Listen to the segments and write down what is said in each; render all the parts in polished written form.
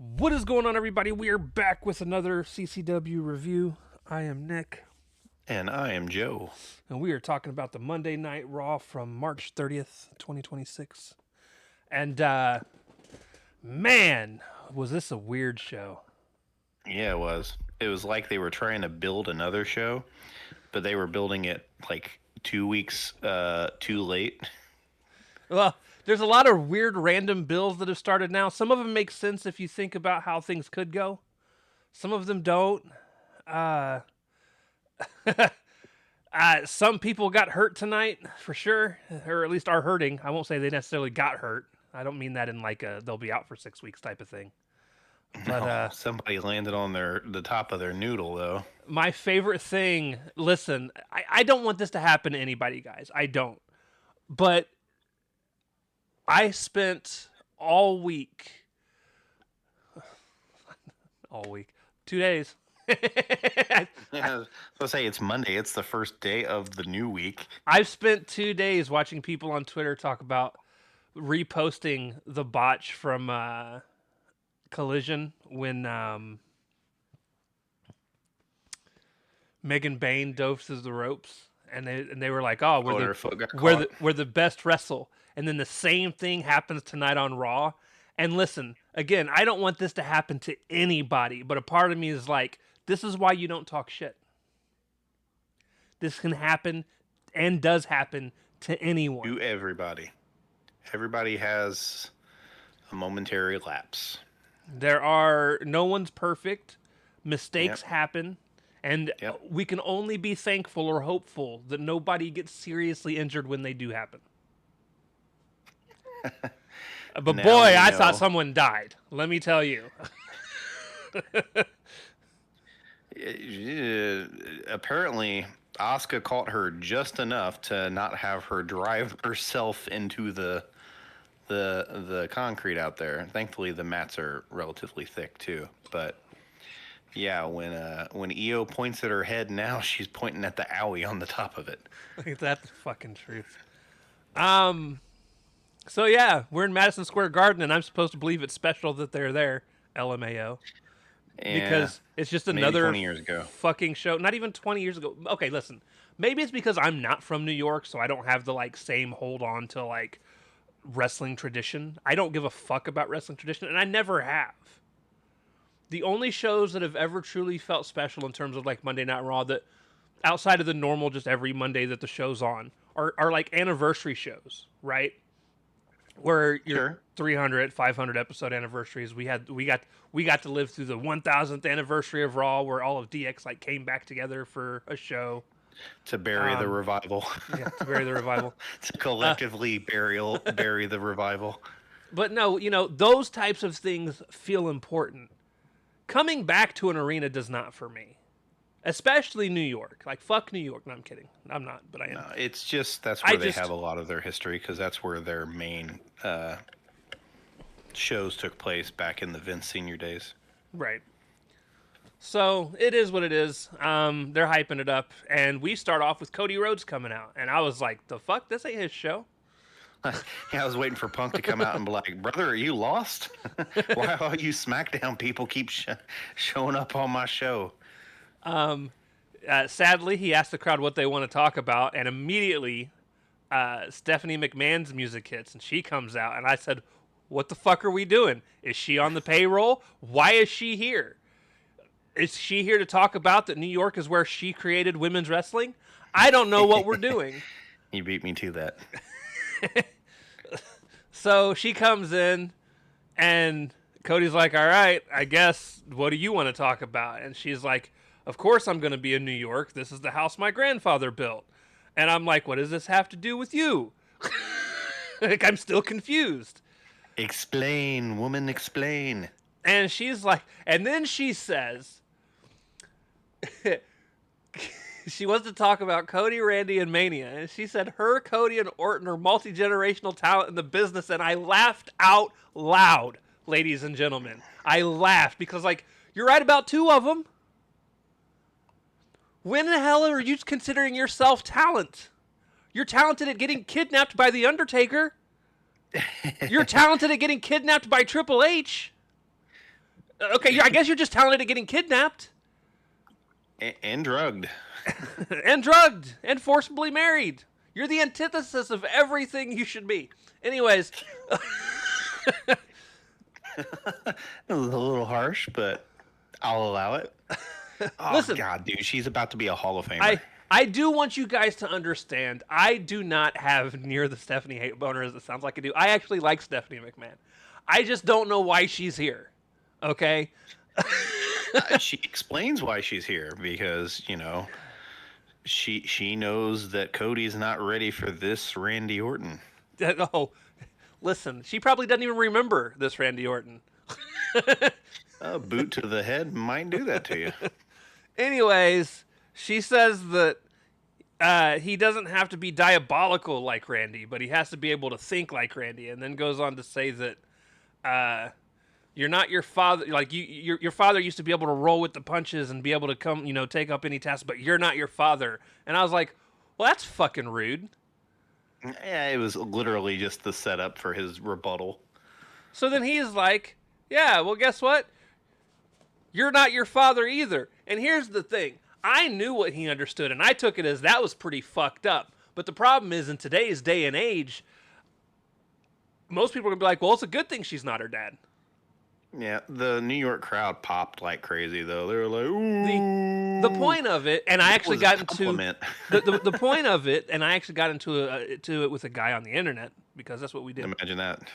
What is going on, everybody? We are back with another CCW review. I am Nick, And I am Joe. and we are talking about the Monday Night Raw from March 30th, 2026. And, man, was this a weird show. Yeah, it was. It was like they were trying to build another show, but they were building it like 2 weeks too late. Well, there's a lot of weird random bills that have started now. Some of them make sense if you think about how things could go. Some of them don't. Uh, some people got hurt tonight for sure, or at least are hurting. I won't say they necessarily got hurt. I don't mean that in like a they'll be out for 6 weeks type of thing. But No, somebody landed on the top of their noodle though. my favorite thing, listen, I don't want this to happen to anybody, guys. I don't. But I spent all week, all week, 2 days. Yeah, I was supposed to say it's Monday. It's the first day of the new week. I've spent 2 days watching people on Twitter talk about reposting the botch from Collision when Megan Bain dove through the ropes, and they were like, "Oh, Oh, her foot got we're caught. the best wrestle," and then the same thing happens tonight on Raw. And listen, again, I don't want this to happen to anybody, but a part of me is like, this is why you don't talk shit. This can happen and does happen to anyone. To everybody. Everybody has a momentary lapse. No one's perfect. Mistakes Yep. happen. And Yep. we can only be thankful or hopeful that nobody gets seriously injured when they do happen. But Now boy, we I know. thought someone died. Let me tell you. Apparently, Asuka caught her just enough to not have her drive herself into the concrete out there. Thankfully, the mats are relatively thick too. But yeah, when Io points at her head now, she's pointing at the owie on the top of it. That's the fucking truth. So yeah, we're in Madison Square Garden, and I'm supposed to believe it's special that they're there. LMAO. And Because it's just maybe another 20 years ago. fucking show. Not even 20 years ago. Okay, listen. Maybe it's because I'm not from New York, so I don't have the like same hold on to like wrestling tradition. I don't give a fuck about wrestling tradition, and I never have. The only shows that have ever truly felt special in terms of like Monday Night Raw that outside of the normal just every Monday that the show's on are like anniversary shows, right? Where your Sure. 300, 500 episode anniversaries, we got to live through the 1000th anniversary of Raw, where all of DX like came back together for a show. To bury the Um, revival. Yeah, to bury the revival. To collectively bury the revival. But no, those types of things feel important. Coming back to an arena does not for me, especially New York. Like fuck New York. No, I'm kidding. I'm not, but I am. It's just that's I where they just have a lot of their history because that's where their main shows took place back in the Vince Senior days. right. So it is what it is. They're hyping it up, and we start off with Cody Rhodes coming out, and I was like, "The fuck, this ain't his show." Yeah, I was waiting for Punk to come out and be like, "Brother, are you lost? Why all you SmackDown people keep showing up on my show?" Sadly, he asked the crowd what they want to talk about, and immediately Stephanie McMahon's music hits, and she comes out, and I said, "What the fuck are we doing? Is she on the payroll? Why is she here? Is she here to talk about that New York is where she created women's wrestling? I don't know what we're doing." You beat me to that. So she comes in, and Cody's like, "All right, I guess, what do you want to talk about?" And she's like, "Of course I'm going to be in New York. This is the house my grandfather built." And I'm like, "What does this have to do with you?" Like, I'm still confused. Explain, woman, explain. And she's like, and then she says, she wants to talk about Cody, Randy, and Mania. And she said her, Cody, and Orton are multi-generational talent in the business. And I laughed out loud, ladies and gentlemen. I laughed because, like, you're right about two of them. When the hell are you considering yourself talent? You're talented at getting kidnapped by The Undertaker. You're talented at getting kidnapped by Triple H. Okay, I guess you're just talented at getting kidnapped And drugged. and drugged and forcibly married. You're the antithesis of everything you should be. Anyways, It was a little harsh, but I'll allow it. Oh listen, God, dude, she's about to be a Hall of Famer. I do want you guys to understand. I do not have near the Stephanie hate boner as it sounds like I do. I actually like Stephanie McMahon. I just don't know why she's here. Okay. She explains why she's here because she knows that Cody's not ready for this Randy Orton. Oh, listen, she probably doesn't even remember this Randy Orton. A boot to the head might do that to you. Anyways, she says that he doesn't have to be diabolical like Randy, but he has to be able to think like Randy, and then goes on to say that you're not your father. Like your father used to be able to roll with the punches and be able to come, take up any task, but you're not your father. And I was like, well, that's fucking rude. Yeah, it was literally just the setup for his rebuttal. So then he's like, yeah, well, guess what? You're not your father either. And here's the thing. I knew what he understood, and I took it as that was pretty fucked up. But the problem is, in today's day and age, most people are going to be like, well, it's a good thing she's not her dad. Yeah, the New York crowd popped like crazy, though. They were like, ooh. The point of it, and I actually got into the point of it, and I actually got into it with a guy on the internet, because that's what we did. Imagine that.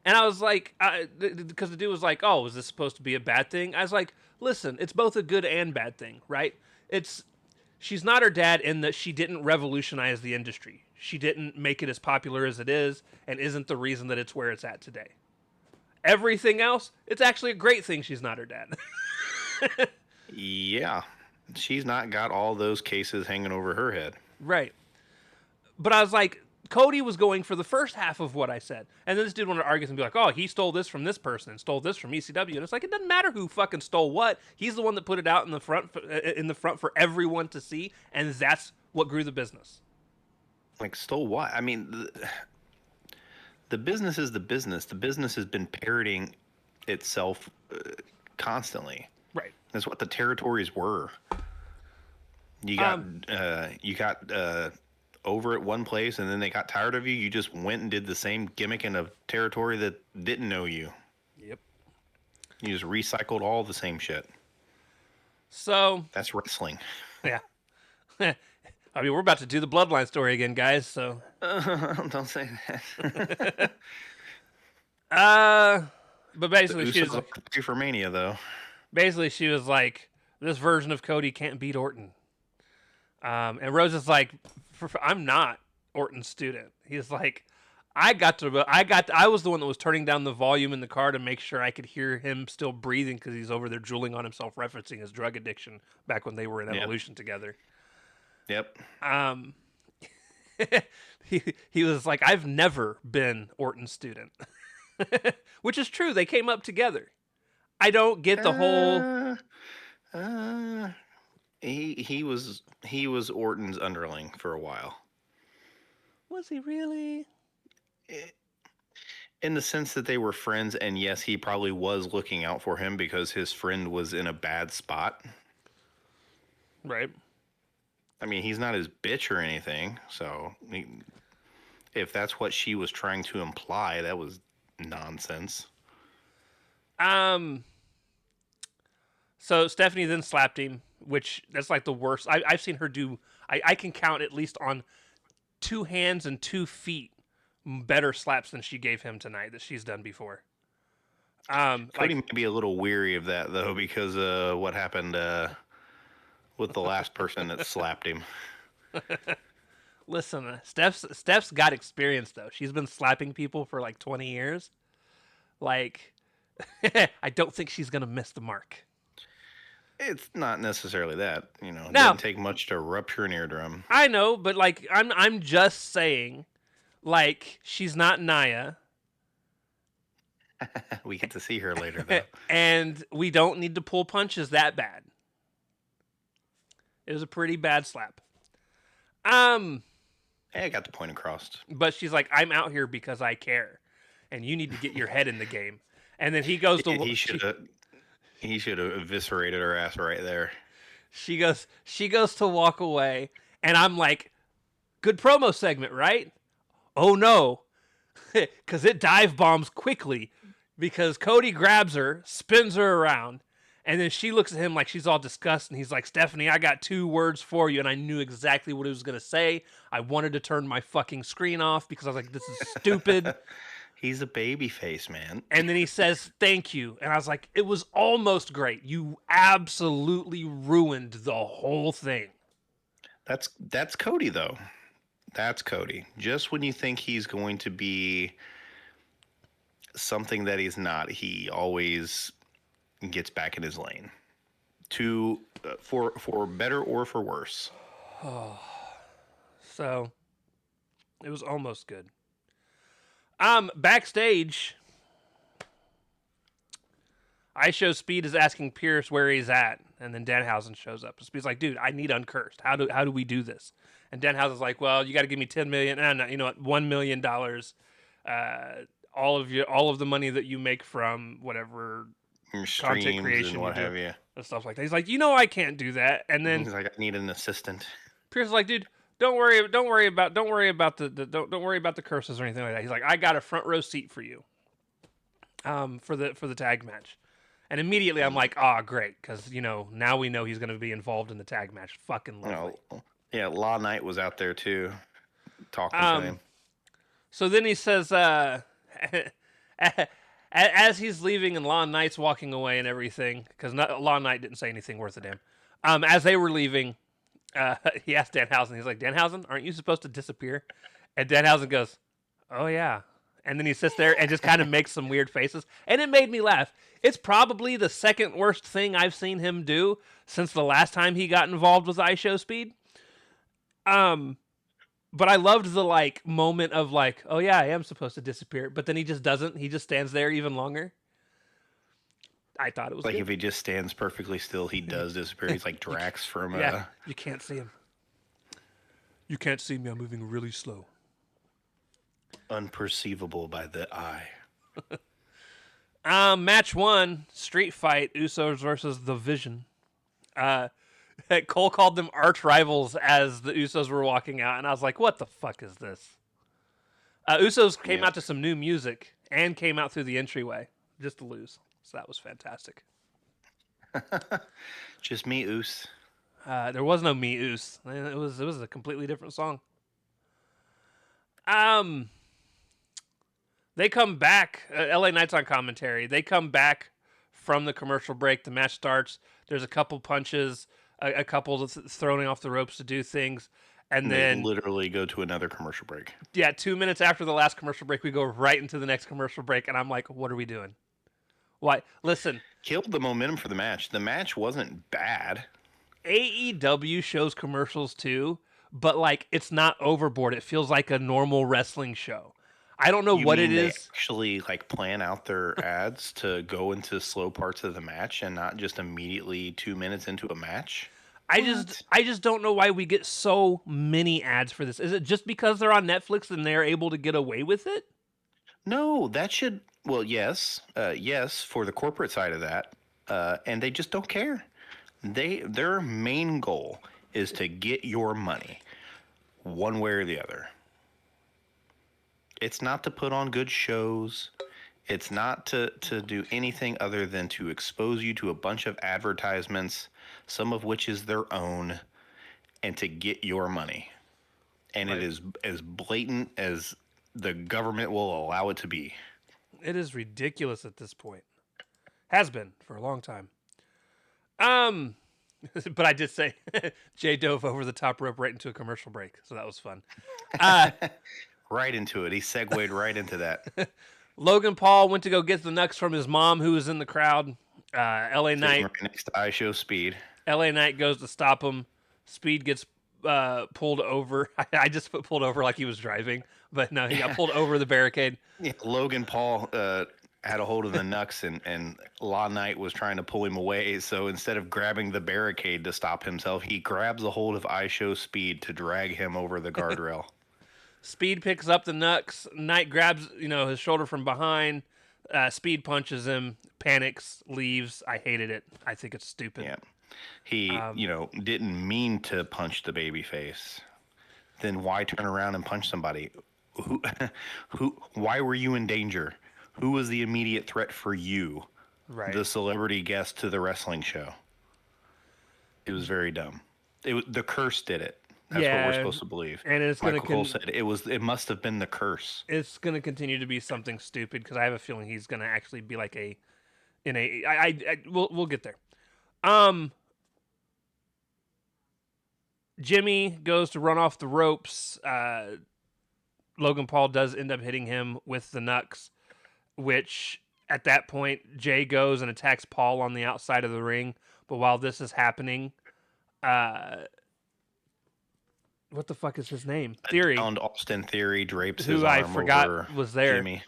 And I was like, because the dude was like, oh, is this supposed to be a bad thing? I was like, listen, it's both a good and bad thing, right? She's not her dad in that she didn't revolutionize the industry. She didn't make it as popular as it is, and isn't the reason that it's where it's at today. Everything else, it's actually a great thing she's not her dad. Yeah. She's not got all those cases hanging over her head. Right. But I was like, Cody was going for the first half of what I said. And then this dude wanted to argue and be like, oh, he stole this from this person and stole this from ECW. And it's like, it doesn't matter who fucking stole what. He's the one that put it out in the front for everyone to see. And that's what grew the business. Like, stole what? I mean, the business is the business. The business has been parroting itself constantly. Right. That's what the territories were. You got over at one place, and then they got tired of you. You just went and did the same gimmick in a territory that didn't know you. Yep. You just recycled all the same shit. So that's wrestling. Yeah. I mean, we're about to do the Bloodline story again, guys. So don't say that. But basically, she was for Mania, though. Basically, she was like, "This version of Cody can't beat Orton." And Rose is like, "I'm not Orton's student." He's like, I was the one that was turning down the volume in the car to make sure I could hear him still breathing because he's over there drooling on himself, referencing his drug addiction back when they were in Evolution together. Yep. He was like, I've never been Orton's student, which is true. They came up together. I don't get the whole. He was Orton's underling for a while. Was he really? In the sense that they were friends, and yes, he probably was looking out for him because his friend was in a bad spot. Right. I mean, he's not his bitch or anything, so if that's what she was trying to imply, that was nonsense. So Stephanie then slapped him, which that's like the worst. I've seen her do. I can count at least on 2 hands and 2 feet better slaps than she gave him tonight that she's done before. Cody may be a little weary of that though because what happened with the last person that slapped him. Listen, Steph's got experience though. She's been slapping people for like 20 years. Like, I don't think she's gonna miss the mark. It's not necessarily that, It doesn't take much to rupture an eardrum. I know, but like, I'm just saying, like, she's not Nia. We get to see her later, though. And we don't need to pull punches that bad. It was a pretty bad slap. I got the point across. But she's like, I'm out here because I care, and you need to get your head in the game. And then he goes to. He should have. He should have eviscerated her ass right there. She goes to walk away, and I'm like, good promo segment, right? Oh no, because it dive bombs quickly because Cody grabs her, spins her around, and then she looks at him like she's all disgusted. And he's like, Stephanie, I got 2 words for you. And I knew exactly what he was going to say. I wanted to turn my fucking screen off because I was like, this is stupid. He's a baby face, man. And then he says, thank you. And I was like, it was almost great. You absolutely ruined the whole thing. That's Cody though. That's Cody. Just when you think he's going to be something that he's not, he always gets back in his lane. To for better or for worse. So it was almost good. Backstage, I Show Speed is asking Pierce where he's at, and then Danhausen shows up. Speed's like, dude, I need Uncursed. How do we do this? And Danhausen's like, well, you got to give me $10 million. No, you know what? $1 million. All of the money that you make from whatever Your content streams creation and what you do have you. and stuff like that. He's like, you know, I can't do that. And then He's like, I need an assistant. Pierce is like, dude, don't worry about the curses or anything like that. He's like, I got a front row seat for you, for the tag match. And immediately I'm like, ah, great, because now we know he's going to be involved in the tag match. Fucking lovely. Yeah, Law Knight was out there too, talking to him. So then he says, as he's leaving and Law Knight's walking away and everything, because Law Knight didn't say anything worth a damn. As they were leaving, he asked Danhausen. He's like, Danhausen, aren't you supposed to disappear? And Danhausen goes, oh yeah. And then he sits there and just kind of makes some weird faces. And it made me laugh. It's probably the second worst thing I've seen him do since the last time he got involved with I Show Speed. But I loved the moment of oh yeah, I am supposed to disappear. But then he just doesn't. He just stands there even longer. I thought it was like good. if he just stands perfectly still, he does disappear. He's like Drax from Yeah, you can't see him. You can't see me. I'm moving really slow. Unperceivable by the eye. Match 1, street fight, Usos versus The Vision. Cole called them arch rivals as the Usos were walking out, and I was like, what the fuck is this? Usos came out to some new music and came out through the entryway just to lose. So that was fantastic. Just me, Us. There was no Me Us. It was a completely different song. They come back. LA Knight's on commentary. They come back from the commercial break. The match starts. There's a couple punches, a couple throwing off the ropes to do things, and then they literally go to another commercial break. Yeah, 2 minutes after the last commercial break, we go right into the next commercial break, and I'm like, what are we doing? Why? Listen. Killed the momentum for the match. The match wasn't bad. AEW shows commercials too, but it's not overboard. It feels like a normal wrestling show. I don't know what it is. They actually plan out their ads to go into slow parts of the match and not just immediately 2 minutes into a match. I just don't know why we get so many ads for this. Is it just because they're on Netflix and they're able to get away with it? No, that should. Well, yes, for the corporate side of that, and they just don't care. Their main goal is to get your money, one way or the other. It's not to put on good shows. It's not to do anything other than to expose you to a bunch of advertisements, some of which is their own, and to get your money. And right. It is as blatant as the government will allow it to be. It is ridiculous at this point. Has been for a long time. But I did say Jay dove over the top rope right into a commercial break, so that was fun. Right into it. He segued right into that. Logan Paul went to go get the nuts from his mom, who was in the crowd. LA Knight. Right next to I Show Speed. LA Knight goes to stop him. Speed gets pulled over. I just put pulled over like he was driving, but no, he got pulled over the barricade. Yeah, Logan Paul had a hold of the Nux, and Law Knight was trying to pull him away. So instead of grabbing the barricade to stop himself, he grabs a hold of I Show Speed to drag him over the guardrail. Speed picks up the Nux. Knight grabs his shoulder from behind. Speed punches him, panics, leaves. I hated it. I think it's stupid. Yeah. He, didn't mean to punch the baby face. Then why turn around and punch somebody? Who, why were you in danger? Who was the immediate threat for you? Right. The celebrity guest to the wrestling show. It was very dumb. The curse did it. That's what we're Yeah, supposed to believe. and Michael Cole said it must have been the curse. it's gonna continue to be something stupid because I have a feeling he's gonna actually be like we'll get there. Um, Jimmy goes to run off the ropes. Logan Paul does end up hitting him with the Nux, which at that point Jay goes and attacks Paul on the outside of the ring. But while this is happening, uh, what the fuck is his name? Theory, And Austin Theory drapes his who I arm forgot over was there. Jimmy.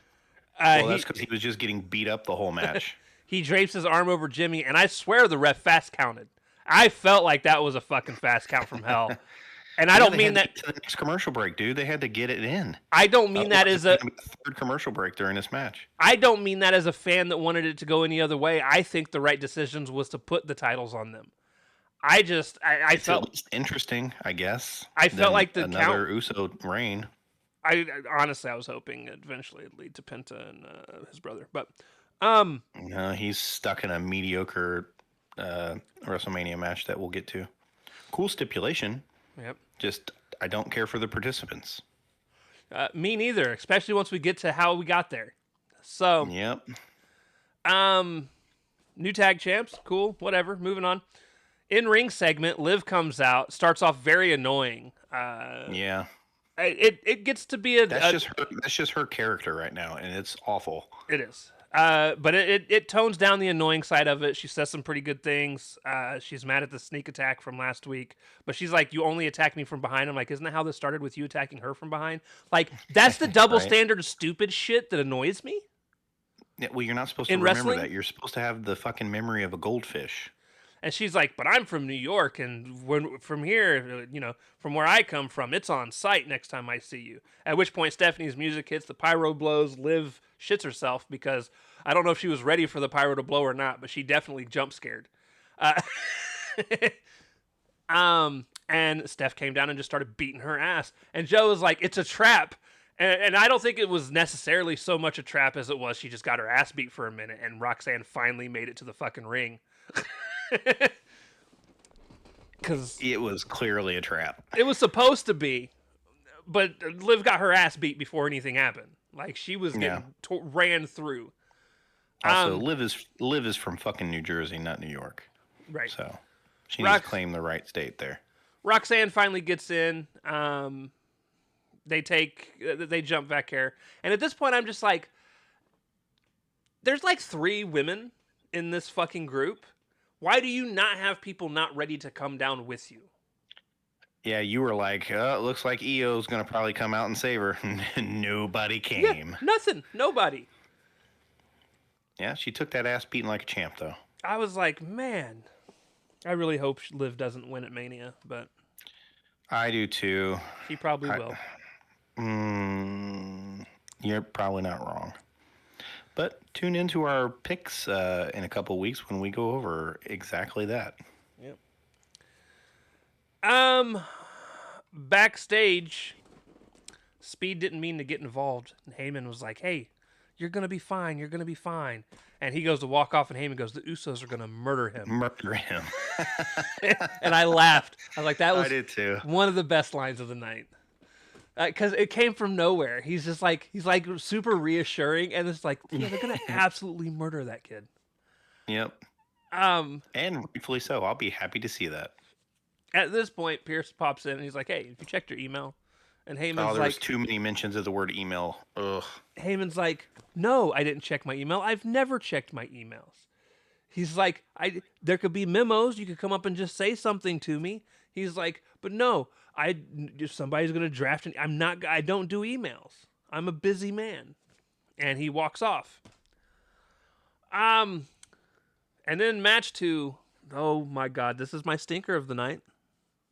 Well, that's He because he was just getting beat up the whole match. he drapes his arm over Jimmy, and I swear the ref fast counted. I felt like that was a fucking fast count from hell. And I don't mean that to the next commercial break, dude. They had to get it in. I don't mean that as a third commercial break during this match. I don't mean that as a fan that wanted it to go any other way. I think the right decisions was to put the titles on them. I felt at least interesting, I guess. I felt like the another Uso reign. I honestly I was hoping eventually it'd lead to Penta and his brother, but no, he's stuck in a mediocre WrestleMania match that we'll get to. Cool stipulation. Yep. Just I don't care for the participants. Me neither, especially once we get to how we got there. So, yep. New tag champs, cool, whatever. Moving on. In ring segment, Liv comes out, starts off very annoying. Yeah. It gets to be that's just her character right now, and it's awful. It is. But it tones down the annoying side of it. She says some pretty good things. She's mad at the sneak attack from last week, but she's like, "You only attack me from behind." I'm like, "Isn't that how this started with you attacking her from behind?" Like, that's the double right. standard of stupid shit that annoys me. Yeah, well, you're not supposed to remember that. You're supposed to have the fucking memory of a goldfish. And she's like, "But I'm from New York, and from here, from where I come from, it's on site next time I see you." At which point, Stephanie's music hits, the pyro blows, Liv shits herself because I don't know if she was ready for the pyro to blow or not, but she definitely jump scared. And Steph came down and just started beating her ass. And Joe was like, "It's a trap." And I don't think it was necessarily so much a trap as it was she just got her ass beat for a minute, and Roxanne finally made it to the fucking ring. Because it was clearly a trap. It was supposed to be, but Liv got her ass beat before anything happened. Like, she was getting ran through. Also, Liv is from fucking New Jersey, not New York. Right. So she needs to claim the right state there. Roxanne finally gets in. They jump back here, and at this point, I'm just like, there's like 3 women in this fucking group. Why do you not have people not ready to come down with you? Yeah, you were like, it looks like Io's going to probably come out and save her. Nobody came. Yeah, nothing. Nobody. Yeah, she took that ass beating like a champ, though. I was like, man, I really hope Liv doesn't win at Mania, but... I do, too. She probably will. You're probably not wrong. But tune into our picks in a couple weeks when we go over exactly that. Yep. Backstage, Speed didn't mean to get involved. And Heyman was like, "Hey, you're going to be fine. You're going to be fine." And he goes to walk off, and Heyman goes, "The Usos are going to murder him." Murder him. And I laughed. I was like, that was I did too. One of the best lines of the night. Because it came from nowhere. He's like super reassuring, and it's like, yeah, they're gonna absolutely murder that kid. Yep. And rightfully so. I'll be happy to see that. At this point, Pierce pops in, and he's like, "Hey, have you checked your email?" And Heyman's there was too many mentions of the word email. Ugh. Heyman's like, "No, I didn't check my email. I've never checked my emails." He's like, there could be memos. You could come up and just say something to me. He's like, "But no, if somebody's gonna draft it, I don't do emails. I'm a busy man." And he walks off. And then match 2. Oh my God, this is my stinker of the night.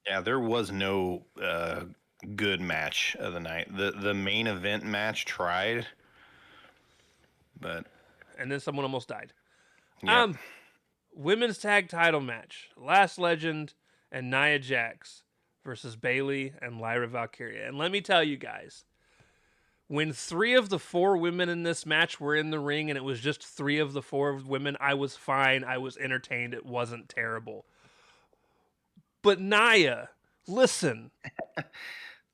Yeah, there was no good match of the night. The main event match tried, but and then someone almost died. Yep. Women's tag title match: Last Legend and Nia Jax versus Bayley and Lyra Valkyria. And let me tell you guys, when 3 of the 4 women in this match were in the ring, and it was just 3 of the 4 women, I was fine. I was entertained. It wasn't terrible. But Nia, listen.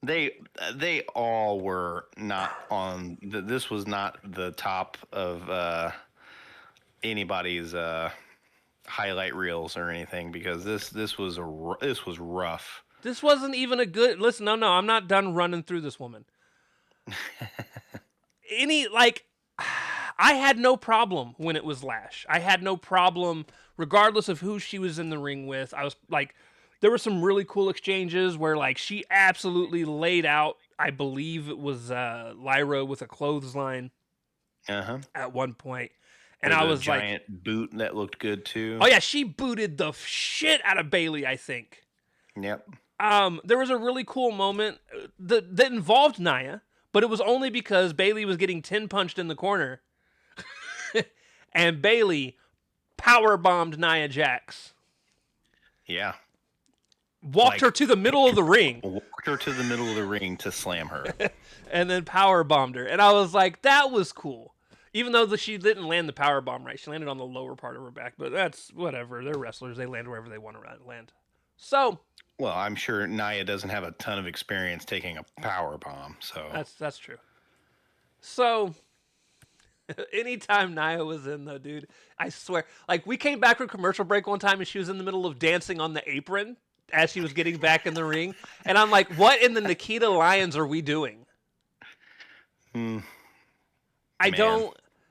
They all were not on. This was not the top of anybody's highlight reels or anything, because this was rough. This wasn't even a good. Listen, no, I'm not done running through this woman. I had no problem when it was Lash. I had no problem, regardless of who she was in the ring with. I was like, there were some really cool exchanges where like she absolutely laid out. I believe it was Lyra with a clothesline at one point, and With I a was like, giant boot that looked good too. oh yeah, she booted the shit out of Bayley, I think. Yep. There was a really cool moment that involved Nia, but it was only because Bayley was getting 10 punched in the corner, and Bayley power bombed Nia Jax. Yeah. Walked her to the middle of the ring. Walked her to the middle of the ring to slam her. And then power bombed her. And I was like, that was cool. Even though she didn't land the power bomb right. She landed on the lower part of her back. But that's whatever. They're wrestlers. They land wherever they want to land. So. Well, I'm sure Nia doesn't have a ton of experience taking a power bomb. So That's true. So. Anytime Nia was in, though, dude, I swear. Like, we came back from commercial break one time and she was in the middle of dancing on the apron as she was getting back in the ring. And I'm like, what in the Nikita Lions are we doing?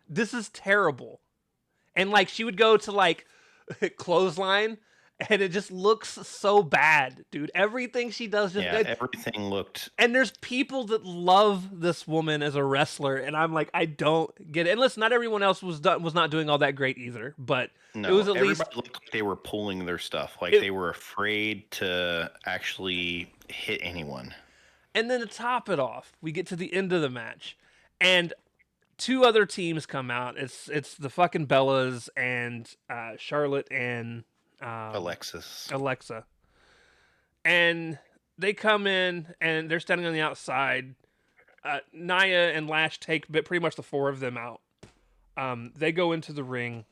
This is terrible. And like, she would go to like clothesline and it just looks so bad, dude. Everything she does just everything looked. And there's people that love this woman as a wrestler, and I'm like, I don't get it. And listen, not everyone else was not doing all that great either, but No, it was at everybody least looked like they were pulling their stuff, like they were afraid to actually hit anyone. And then to top it off, we get to the end of the match, and 2 other teams come out. It's the fucking Bellas and Charlotte and Alexa. And they come in and they're standing on the outside. Nia and Lash take pretty much the 4 of them out. They go into the ring.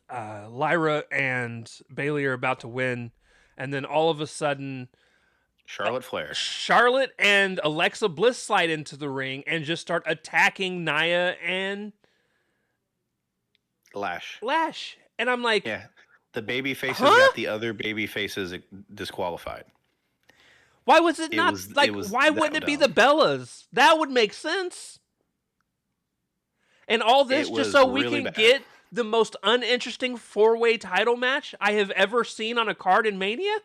Lyra and Bayley are about to win. And then all of a sudden, Charlotte and Alexa Bliss slide into the ring and just start attacking Nia and Lash. And I'm like, yeah. The baby faces got the other baby faces disqualified. Why was it not why wouldn't it be the Bellas? That would make sense. And all this just so we can get the most uninteresting 4-way title match I have ever seen on a card in Mania?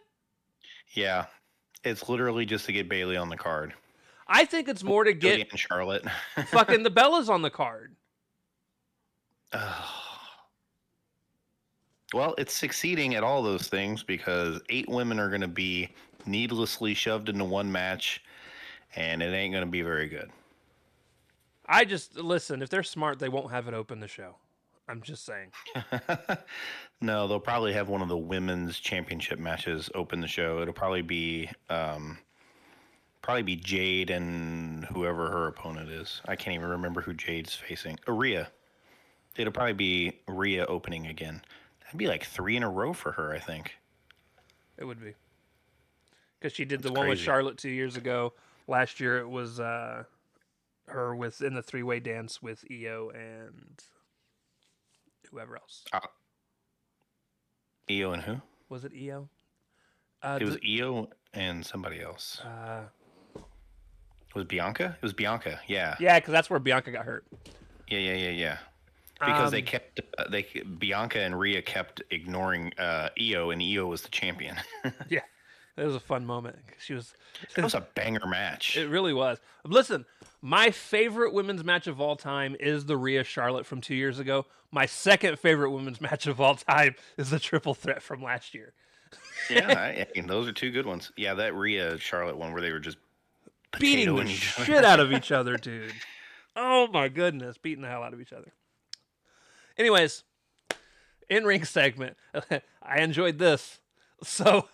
Yeah. It's literally just to get Bayley on the card. I think it's more to get Charlotte fucking the Bellas on the card. Well, it's succeeding at all those things because 8 women are going to be needlessly shoved into one match, and it ain't going to be very good. Listen, if they're smart, they won't have it open the show. I'm just saying. No, they'll probably have one of the women's championship matches open the show. It'll probably be Jade and whoever her opponent is. I can't even remember who Jade's facing. Rhea. It'll probably be Rhea opening again. That'd be like 3 in a row for her, I think. It would be. Because she did the one with Charlotte 2 years ago. Last year it was her in the 3-way dance with Io and whoever else. Io and who? Was it Io? It was Io and somebody else. Was Bianca? It was Bianca, yeah. Yeah, because that's where Bianca got hurt. Yeah. Because Bianca and Rhea kept ignoring Io, and Io was the champion. Yeah, it was a fun moment. It was a banger match. It really was. Listen, my favorite women's match of all time is the Rhea Charlotte from 2 years ago. My second favorite women's match of all time is the triple threat from last year. Yeah, those are 2 good ones. Yeah, that Rhea Charlotte one where they were just beating the shit out of each other, dude. Oh my goodness, beating the hell out of each other. Anyways, in-ring segment. I enjoyed this. So,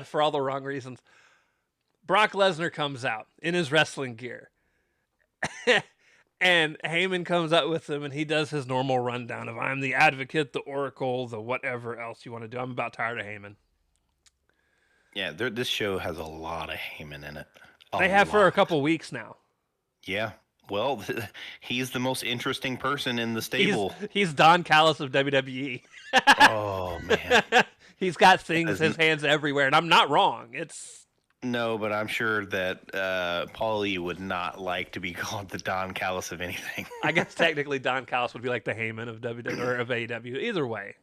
for all the wrong reasons, Brock Lesnar comes out in his wrestling gear. And Heyman comes out with him, and he does his normal rundown of I'm the advocate, the oracle, the whatever else you want to do. I'm about tired of Heyman. Yeah, this show has a lot of Heyman in it. They have for a couple weeks now. Yeah. Well, he's the most interesting person in the stable. He's Don Callis of WWE. Oh, man. He's got things, his hands everywhere, and I'm not wrong. No, but I'm sure that Paulie would not like to be called the Don Callis of anything. I guess technically Don Callis would be like the Heyman of WWE or of AEW. Either way,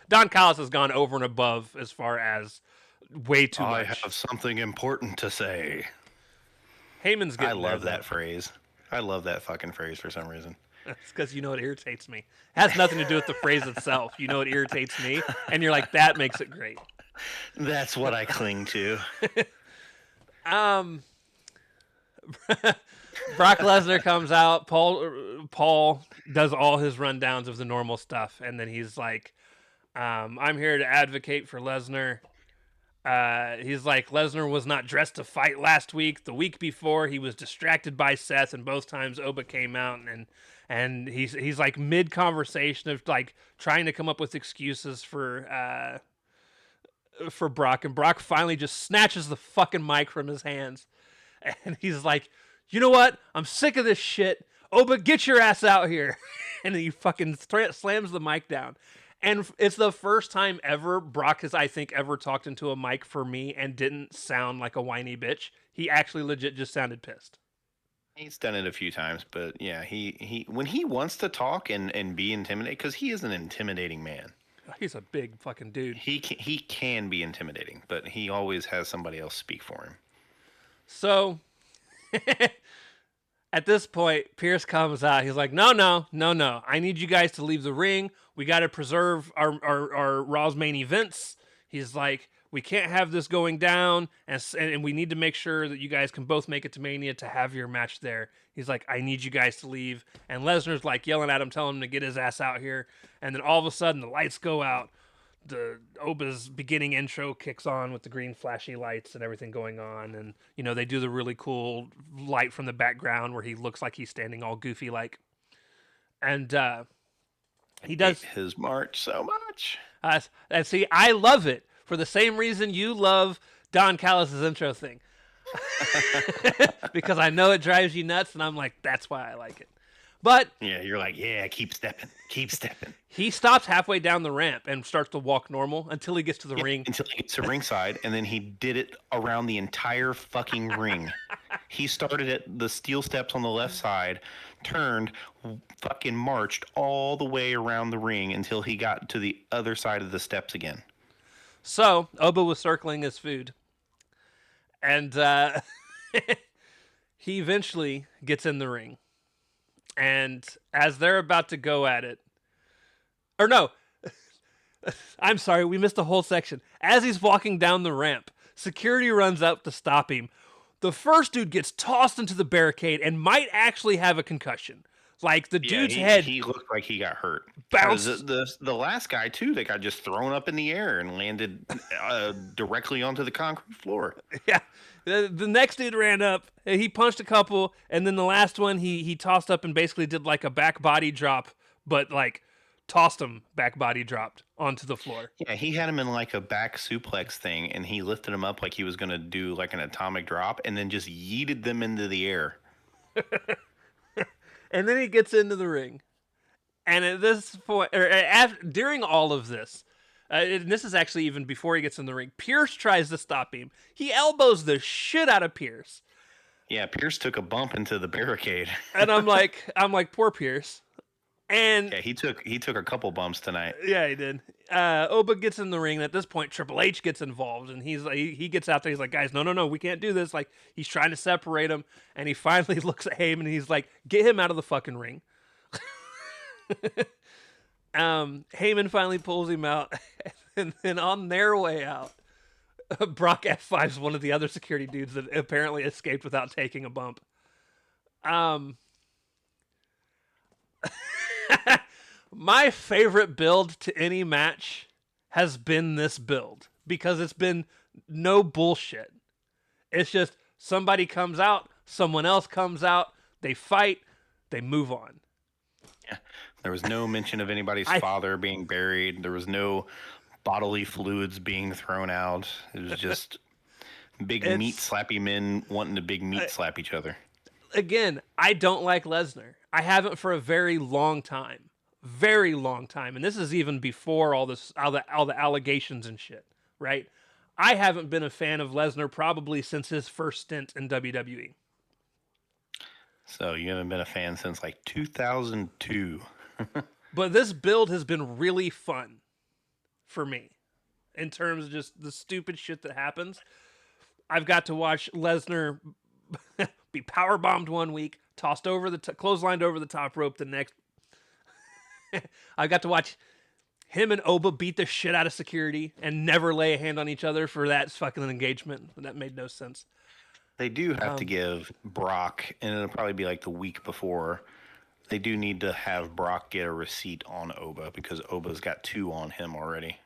Don Callis has gone over and above as far as way too much. I have something important to say. Heyman's getting I love that phrase. I love that fucking phrase for some reason. It's because you know it irritates me. It has nothing to do with the phrase itself. You know it irritates me, and you're like, that makes it great. That's what I cling to. Brock Lesnar comes out. Paul does all his rundowns of the normal stuff, and then he's like, I'm here to advocate for Lesnar. He's like, Lesnar was not dressed to fight last week. The week before, he was distracted by Seth, and both times Oba came out, and he's like mid conversation of like trying to come up with excuses for Brock, and Brock finally just snatches the fucking mic from his hands, and he's like, you know what? I'm sick of this shit. Oba, get your ass out here, and he fucking slams the mic down. And it's the first time ever Brock has, I think, ever talked into a mic for me and didn't sound like a whiny bitch. He actually legit just sounded pissed. He's done it a few times, but yeah, he when he wants to talk and be intimidating, because he is an intimidating man. He's a big fucking dude. He can be intimidating, but he always has somebody else speak for him. So, at this point, Pierce comes out. He's like, no. I need you guys to leave the ring. We got to preserve our Raw's main events. He's like, we can't have this going down, and we need to make sure that you guys can both make it to Mania to have your match there. He's like, I need you guys to leave. And Lesnar's like yelling at him, telling him to get his ass out here. And then all of a sudden, the lights go out. The Oba's beginning intro kicks on with the green flashy lights and everything going on. And, you know, they do the really cool light from the background where he looks like he's standing all goofy like. And he does his march so much. And see, I love it for the same reason you love Don Callis' intro thing. Because I know it drives you nuts, and I'm like, that's why I like it. But yeah, you're like, yeah, keep stepping. He stops halfway down the ramp and starts to walk normal until he gets to the ring. Until he gets to ringside, and then he did it around the entire fucking ring. He started at the steel steps on the left side, turned, fucking marched all the way around the ring until he got to the other side of the steps again. So, Oba was circling his food. And he eventually gets in the ring. And as they're about to go at it, or no, I'm sorry, we missed a whole section. As he's walking down the ramp, security runs up to stop him. The first dude gets tossed into the barricade and might actually have a concussion. Like the dude's head. He looked like he got hurt. Bounced. The last guy too that got just thrown up in the air and landed directly onto the concrete floor. Yeah. The next dude ran up. He punched a couple, and then the last one he tossed up and basically did like a back body drop, but like tossed him back body dropped onto the floor. Yeah, he had him in like a back suplex thing, and he lifted him up like he was gonna do like an atomic drop, and then just yeeted them into the air. And then he gets into the ring, and at this point, during all of this. And this is actually even before he gets in the ring. Pierce tries to stop him. He elbows the shit out of Pierce. Yeah, Pierce took a bump into the barricade. And I'm like, poor Pierce. And yeah, he took a couple bumps tonight. Yeah, he did. Oba gets in the ring. And at this point, Triple H gets involved, and he gets out there. He's like, guys, no, we can't do this. Like, he's trying to separate him, and he finally looks at Heyman, and he's like, get him out of the fucking ring. Heyman finally pulls him out, and then on their way out, Brock F5's one of the other security dudes that apparently escaped without taking a bump. My favorite build to any match has been this build because it's been no bullshit. It's just somebody comes out, someone else comes out, they fight, they move on. Yeah. There was no mention of anybody's I father being buried. There was no bodily fluids being thrown out. It was just big meat it's slappy men wanting to big meat slap each other. again, I don't like Lesnar. I haven't for a very long time. Very long time. And this is even before all the allegations and shit, right? I haven't been a fan of Lesnar probably since his first stint in WWE. So you haven't been a fan since like 2002. But this build has been really fun for me in terms of just the stupid shit that happens. I've got to watch Lesnar be power bombed one week, tossed over the clotheslined over the top rope the next. I got to watch him and Oba beat the shit out of security and never lay a hand on each other for that fucking engagement. That made no sense. They do have to give Brock, and it'll probably be like the week before. They do need to have Brock get a receipt on Oba because Oba's got 2 on him already.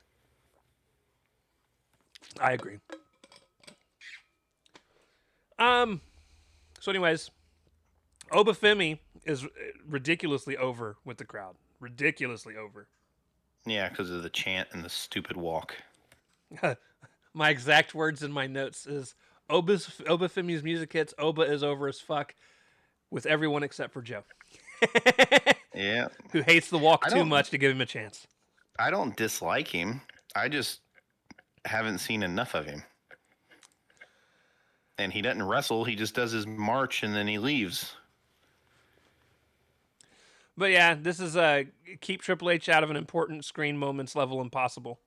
I agree. So anyways, Obafemi is ridiculously over with the crowd. Ridiculously over. Yeah, because of the chant and the stupid walk. My exact words in my notes is Obafemi's music hits. Oba is over as fuck with everyone except for Joe. Yeah. Who hates the walk I too don't- much to give him a chance. I don't dislike him. I just haven't seen enough of him. And he doesn't wrestle. He just does his march and then he leaves. But yeah, this is a keep Triple H out of an important screen moments level impossible.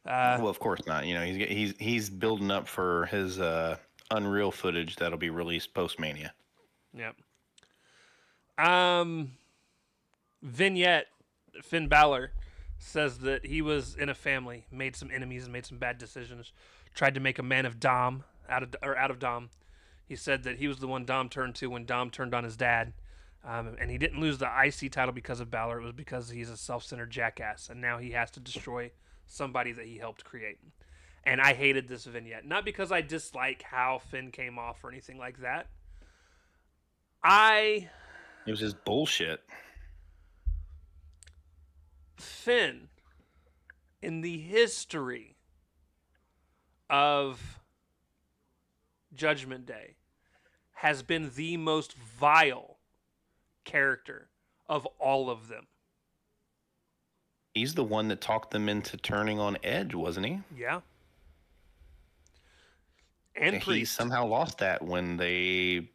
Well, of course not. You know, he's building up for his Unreal footage that'll be released post Mania. Yep. Vignette, Finn Balor says that he was in a family, made some enemies, and made some bad decisions. Tried to make a man of Dom out of Dom. He said that he was the one Dom turned to when Dom turned on his dad. And he didn't lose the IC title because of Balor. It was because he's a self-centered jackass, and now he has to destroy somebody that he helped create. And I hated this vignette, not because I dislike how Finn came off or anything like that. It was just bullshit. Finn, in the history of Judgment Day, has been the most vile character of all of them. He's the one that talked them into turning on Edge, wasn't he? Yeah. And He Priest. somehow lost that when they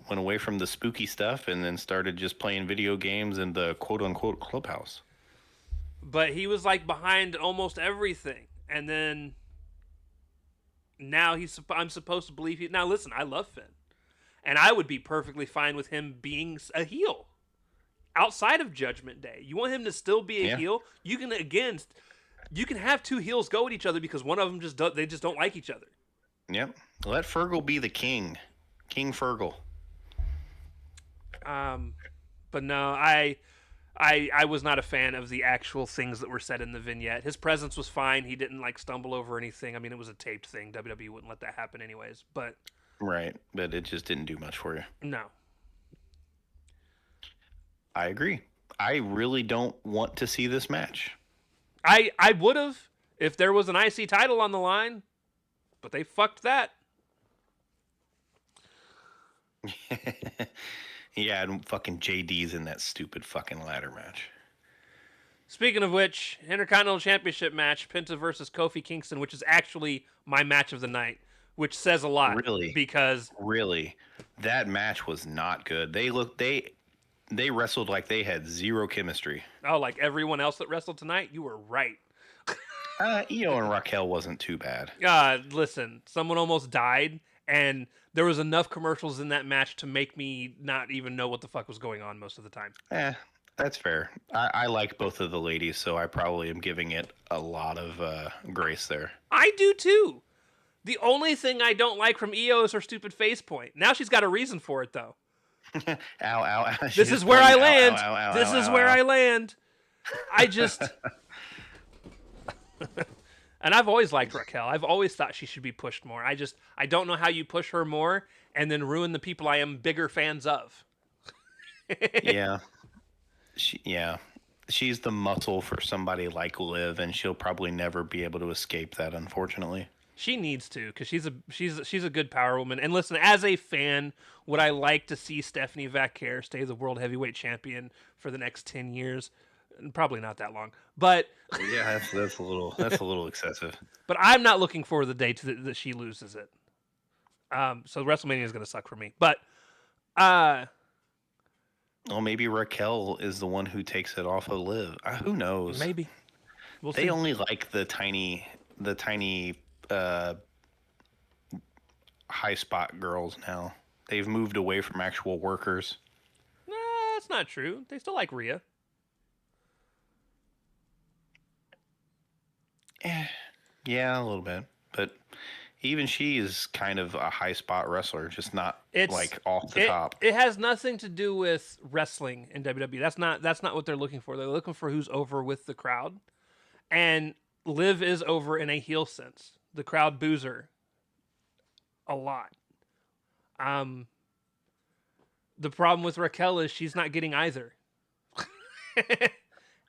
went away from the spooky stuff and then started just playing video games in the quote-unquote clubhouse. But he was like behind almost everything. And then now I'm supposed to believe he... Now listen, I love Finn. And I would be perfectly fine with him being a heel outside of Judgment Day. You want him to still be a heel? You can have two heels go at each other because one of them just don't like each other. Yep. Let Fergal be the king. King Fergal. But no, I was not a fan of the actual things that were said in the vignette. His presence was fine. He didn't like stumble over anything. I mean, it was a taped thing. WWE wouldn't let that happen anyways. But right, but it just didn't do much for you. No. I agree. I really don't want to see this match. I would have if there was an IC title on the line, but they fucked that. Yeah, and fucking JD's in that stupid fucking ladder match. Speaking of which, Intercontinental Championship match, Penta versus Kofi Kingston, which is actually my match of the night, which says a lot. Really? Because Really? That match was not good. They wrestled like they had zero chemistry. oh, like everyone else that wrestled tonight, you were right. Io and Raquel wasn't too bad. Listen, someone almost died, and there was enough commercials in that match to make me not even know what the fuck was going on most of the time. That's fair. I like both of the ladies, so I probably am giving it a lot of grace there. I do too. The only thing I don't like from Io is her stupid face point. Now she's got a reason for it, though. Ow, ow, ow. She's This is just where I pointing, ow, ow, land. ow, ow, This ow, is ow, where ow. I land. I just. And I've always liked Raquel. I've always thought she should be pushed more. I don't know how you push her more and then ruin the people I am bigger fans of. Yeah. Yeah. She's the muscle for somebody like Liv, and she'll probably never be able to escape that, unfortunately. She needs to, because she's a good power woman. And listen, as a fan, would I like to see Stephanie Vaquer stay the world heavyweight champion for the next 10 years? Probably not that long, but Yeah, that's a little excessive. but I'm not looking for the day that she loses it. So WrestleMania is going to suck for me. But uh, Well, maybe Raquel is the one who takes it off of Liv. Who knows? maybe we'll They see. only like the tiny uh, high spot girls now. They've moved away from actual workers. Nah, that's not true. They still like Rhea. Yeah, a little bit, but even she is kind of a high spot wrestler, just not It's like off the top. It has nothing to do with wrestling in WWE. That's not what they're looking for. They're looking for who's over with the crowd, and Liv is over in a heel sense. The crowd boos her a lot. The problem with Raquel is she's not getting either.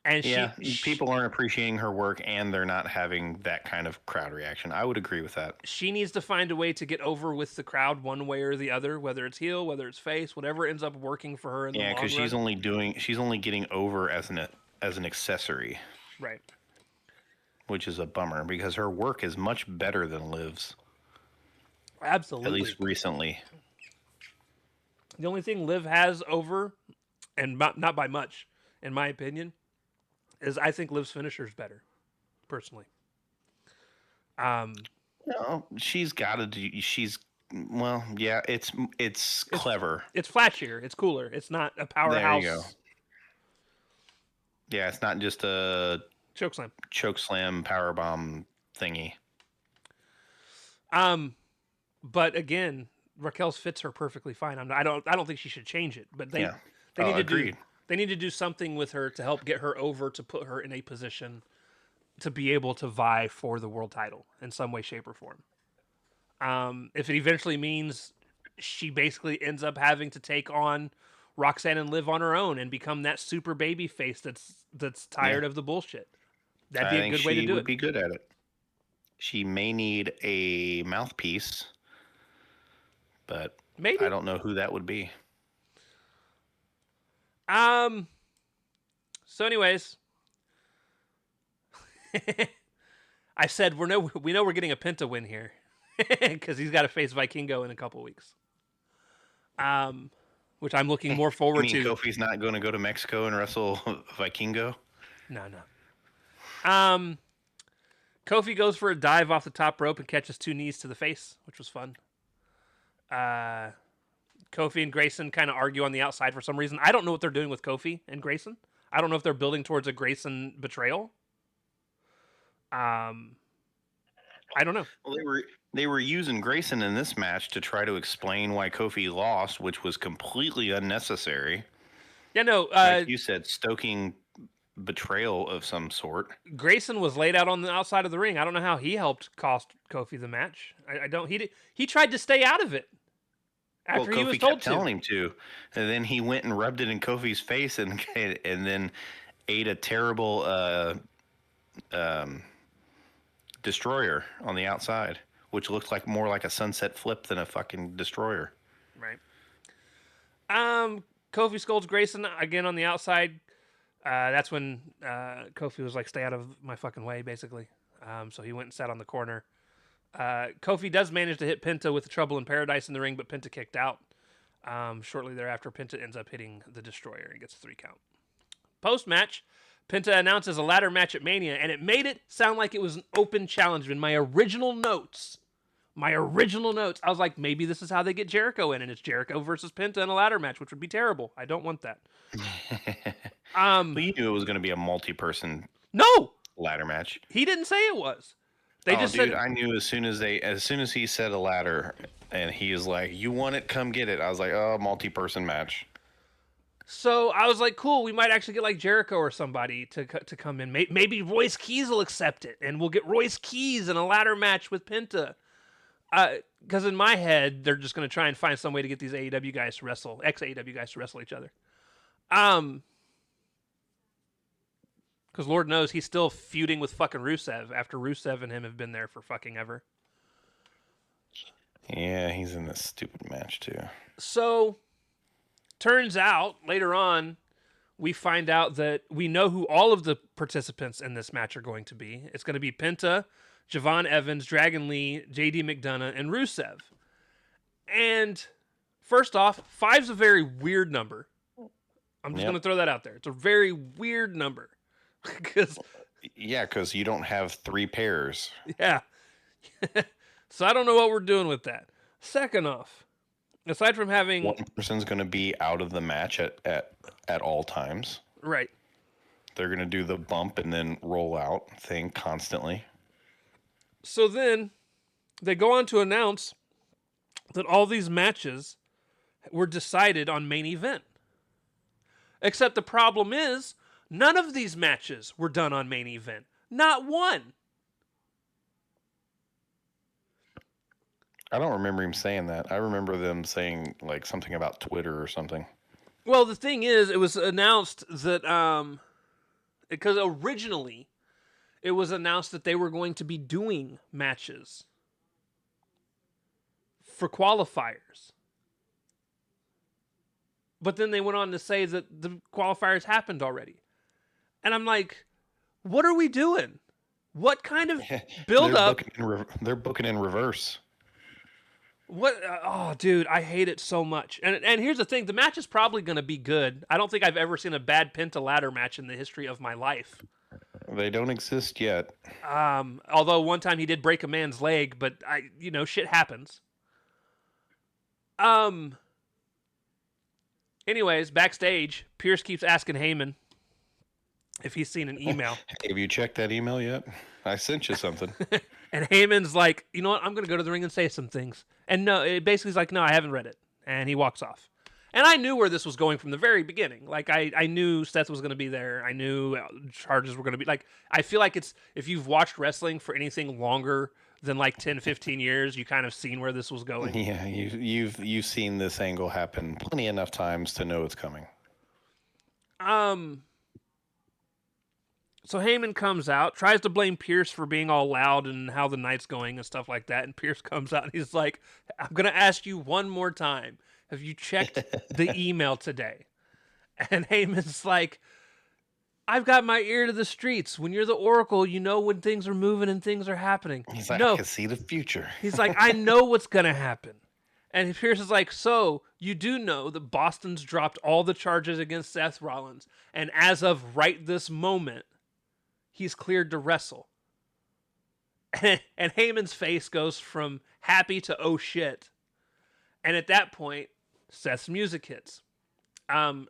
And Yeah, people aren't appreciating her work, and they're not having that kind of crowd reaction. I would agree with that. she needs to find a way to get over with the crowd one way or the other, whether it's heel, whether it's face, whatever ends up working for her in the long run. Yeah, because she's only getting over as an accessory, Right. which is a bummer because her work is much better than Liv's, Absolutely. at least recently. The only thing Liv has over, and not by much, in my opinion, is I think Liv's finisher is better, personally. No, she's got to do. Well, yeah, it's clever. It's flashier. It's cooler. It's not a powerhouse. There you go. Yeah, it's not just a Chokeslam. choke slam power bomb thingy. But again, Raquel's fits her perfectly fine. I don't think she should change it. But they need to agreed. do they need to do something with her to help get her over, to put her in a position to be able to vie for the world title in some way, shape, or form. If it eventually means she basically ends up having to take on Roxanne and Liv on her own and become that super baby face that's tired of the bullshit, that'd be a good way to do it. She would be good at it. She may need a mouthpiece, but Maybe. I don't know who that would be. So anyways, I said we know we're getting a Penta win here because he's got to face Vikingo in a couple weeks. Which I'm looking more forward to. Kofi's not going to go to Mexico and wrestle Vikingo? No. Kofi goes for a dive off the top rope and catches 2 knees to the face, which was fun. Kofi and Grayson kind of argue on the outside for some reason. I don't know what they're doing with Kofi and Grayson. I don't know if they're building towards a Grayson betrayal. I don't know. Well, they were using Grayson in this match to try to explain why Kofi lost, which was completely unnecessary. Yeah, no. Like you said, stoking betrayal of some sort. Grayson was laid out on the outside of the ring. I don't know how he helped cost Kofi the match. I don't. He tried to stay out of it after Kofi he was told kept telling him to, and then he went and rubbed it in Kofi's face, and then ate a terrible destroyer on the outside, which looked like more like a sunset flip than a fucking destroyer. Right. Kofi scolds Grayson again on the outside. That's when Kofi was like, "Stay out of my fucking way," basically. So he went and sat on the corner. Kofi does manage to hit Penta with the Trouble in Paradise in the ring, but Penta kicked out. Shortly thereafter, Penta ends up hitting the Destroyer and gets a 3 count. Post-match, Penta announces a ladder match at Mania, and it made it sound like it was an open challenge. In my original notes, I was like, maybe this is how they get Jericho in, and it's Jericho versus Penta in a ladder match, which would be terrible. I don't want that. But you knew it was going to be a multi-person ladder match. He didn't say it was. They just dude, said I knew as soon as he said a ladder, and he is like, "You want it? Come get it." I was like, "Oh, multi-person match." So I was like, cool, we might actually get like Jericho or somebody to come in. Maybe Royce Keys will accept it, and we'll get Royce Keys in a ladder match with Penta. Because in my head, they're just going to try and find some way to get these AEW guys to wrestle, ex-AEW guys to wrestle each other. Because Lord knows he's still feuding with fucking Rusev after Rusev and him have been there for fucking ever. Yeah, he's in this stupid match too. So, turns out later on, we find out that we know who all of the participants in this match are going to be. It's going to be Penta, Javon Evans, Dragon Lee, JD McDonough, and Rusev. And first off, 5's a very weird number. I'm just going to throw that out there. It's a very weird number. Because you don't have 3 pairs. Yeah. So I don't know what we're doing with that. Second off, aside from having one person's going to be out of the match at all times. Right. They're going to do the bump and then roll out thing constantly. So then they go on to announce that all these matches were decided on main event. Except the problem is, none of these matches were done on main event. Not one. I don't remember him saying that. I remember them saying like something about Twitter or something. Well, the thing is, it was announced that because originally it was announced that they were going to be doing matches for qualifiers. But then they went on to say that the qualifiers happened already. And I'm like, what are we doing? What kind of build-up? They're booking in reverse. What? Oh, dude, I hate it so much. And here's the thing: the match is probably going to be good. I don't think I've ever seen a bad Penta ladder match in the history of my life. They don't exist yet. Although one time he did break a man's leg, but shit happens. Anyways, backstage, Pierce keeps asking Heyman if he's seen an email. Hey, have you checked that email yet? I sent you something. And Heyman's like, you know what? I'm going to go to the ring and say some things. And no, it basically is like, no, I haven't read it. And he walks off. And I knew where this was going from the very beginning. Like, I knew Seth was going to be there. I knew charges were going to be. Like, I feel like it's, if you've watched wrestling for anything longer than like 10, 15 years, you kind of seen where this was going. Yeah, you've seen this angle happen plenty enough times to know it's coming. So Heyman comes out, tries to blame Pierce for being all loud and how the night's going and stuff like that. And Pierce comes out and he's like, I'm going to ask you one more time. Have you checked the email today? And Heyman's like, I've got my ear to the streets. When you're the Oracle, you know when things are moving and things are happening. He's like, I can see the future. He's like, I know what's going to happen. And Pierce is like, so you do know that Boston's dropped all the charges against Seth Rollins. And as of right this moment, he's cleared to wrestle. And Heyman's face goes from happy to oh shit. And at that point, Seth's music hits. There